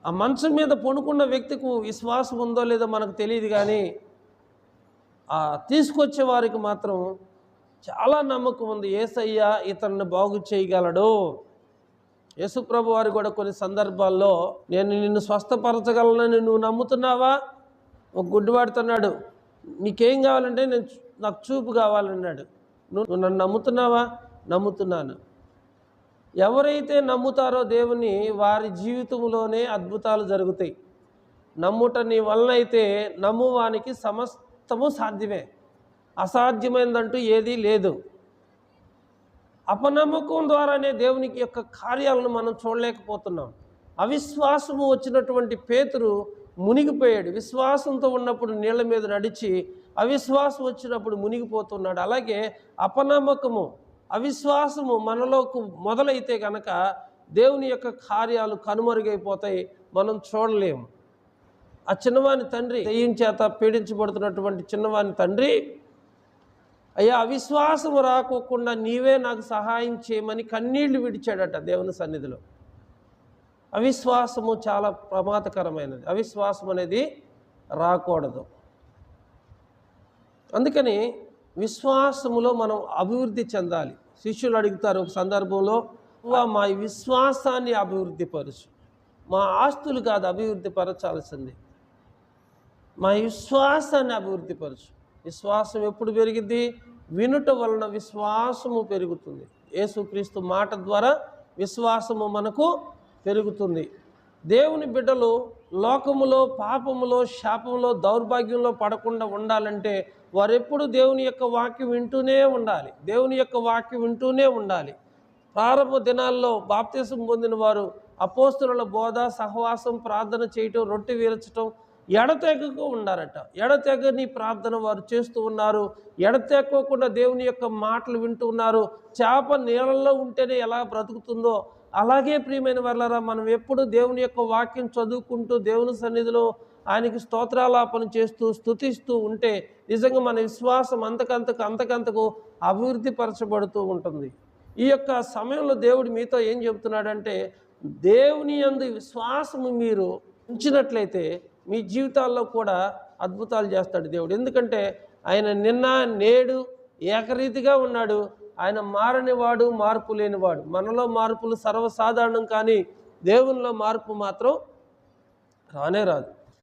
ఆ మంచం మీద పడుకున్న వ్యక్తికి విశ్వాసం ఉందో లేదో మనకు తెలియదు, కానీ ఆ తీసుకొచ్చే వారికి మాత్రం చాలా నమ్మకం ఉంది. యేసయ్య ఇతన్ని బాగు చేయగలడు. యేసుప్రభు వారు కూడా కొన్ని సందర్భాల్లో నేను నిన్ను స్వస్థపరచగలనని నువ్వు నమ్ముతున్నావా? ఒక గుడ్డివాడుతున్నాడు, నీకేం కావాలంటే నాకు చూపు కావాలన్నాడు. నువ్వు నన్ను నమ్ముతున్నావా? నమ్ముతున్నాను. ఎవరైతే నమ్ముతారో దేవుని, వారి జీవితంలోనే అద్భుతాలు జరుగుతాయి. నమ్ముట నీ వలన అయితే నమ్మువానికి సమస్తము సాధ్యమే, అసాధ్యమైనదంటూ ఏదీ లేదు. అపనమ్మకం ద్వారానే దేవునికి యొక్క కార్యాలను మనం చూడలేకపోతున్నాం. అవిశ్వాసము వచ్చినటువంటి పేతురు మునిగిపోయాడు. విశ్వాసంతో ఉన్నప్పుడు నీళ్ళ మీద నడిచి అవిశ్వాసం వచ్చినప్పుడు మునిగిపోతున్నాడు. అలాగే అపనమ్మకము, అవిశ్వాసము మనలోకి మొదలైతే కనుక దేవుని యొక్క కార్యాలు కనుమరుగైపోతాయి, మనం చూడలేము. ఆ చిన్నవాని తండ్రి, దెయ్యం చేత పీడించబడుతున్నటువంటి చిన్నవాని తండ్రి, అయ్యా అవిశ్వాసము రాకోకుండా నీవే నాకు సహాయం చేయమని కన్నీళ్లు విడిచాడట దేవుని సన్నిధిలో. అవిశ్వాసము చాలా ప్రమాదకరమైనది. అవిశ్వాసం అనేది రాకూడదు. అందుకని విశ్వాసములో మనం అభివృద్ధి చెందాలి. శిష్యులు అడుగుతారు ఒక సందర్భంలో, మా విశ్వాసాన్ని అభివృద్ధి పరచు. మా ఆస్తులు కాదు అభివృద్ధి పరచాల్సింది, మా విశ్వాసాన్ని అభివృద్ధి పరచు. విశ్వాసం ఎప్పుడు పెరిగిద్ది? వినుట వలన విశ్వాసము పెరుగుతుంది. యేసుక్రీస్తు మాట ద్వారా విశ్వాసము మనకు పెరుగుతుంది. దేవుని బిడ్డలు లోకములో, పాపములో, శాపములో, దౌర్భాగ్యంలో పడకుండా ఉండాలంటే వారెప్పుడు దేవుని యొక్క వాక్యం వింటూనే ఉండాలి. దేవుని యొక్క వాక్యం వింటూనే ఉండాలి. ప్రారంభ దినాల్లో బాప్తిసం పొందిన వారు అపోస్తలుల బోధ, సహవాసం, ప్రార్థన చేయటం, రొట్టె విరచటం, ఎడతెగకు ఉండారట. ఎడతెగని ప్రార్థన వారు చేస్తూ ఉన్నారు. ఎడతెక్కకుండా దేవుని యొక్క మాటలు వింటూ ఉన్నారు. చేప నీళ్ళల్లో ఉంటేనే ఎలా బ్రతుకుతుందో అలాగే ప్రియమైన వారలారా, మనం ఎప్పుడు దేవుని యొక్క వాక్యం చదువుకుంటూ దేవుని సన్నిధిలో ఆయనకి స్తోత్రాలాపన చేస్తూ స్తుతిస్తూ ఉంటే నిజంగా మన విశ్వాసం అంతకంతకు అభివృద్ధి పరచబడుతూ ఉంటుంది. ఈ యొక్క సమయంలో దేవుడు మీతో ఏం చెబుతున్నాడంటే, దేవుని యందు విశ్వాసము మీరు ఉంచినట్లయితే మీ జీవితాల్లో కూడా అద్భుతాలు చేస్తాడు దేవుడు. ఎందుకంటే ఆయన నిన్న నేడు ఏకరీతిగా ఉన్నాడు. ఆయన మారనివాడు, మార్పు లేనివాడు. మనలో మార్పులు సర్వసాధారణం, కానీ దేవునిలో మార్పు మాత్రం రానే రాదు.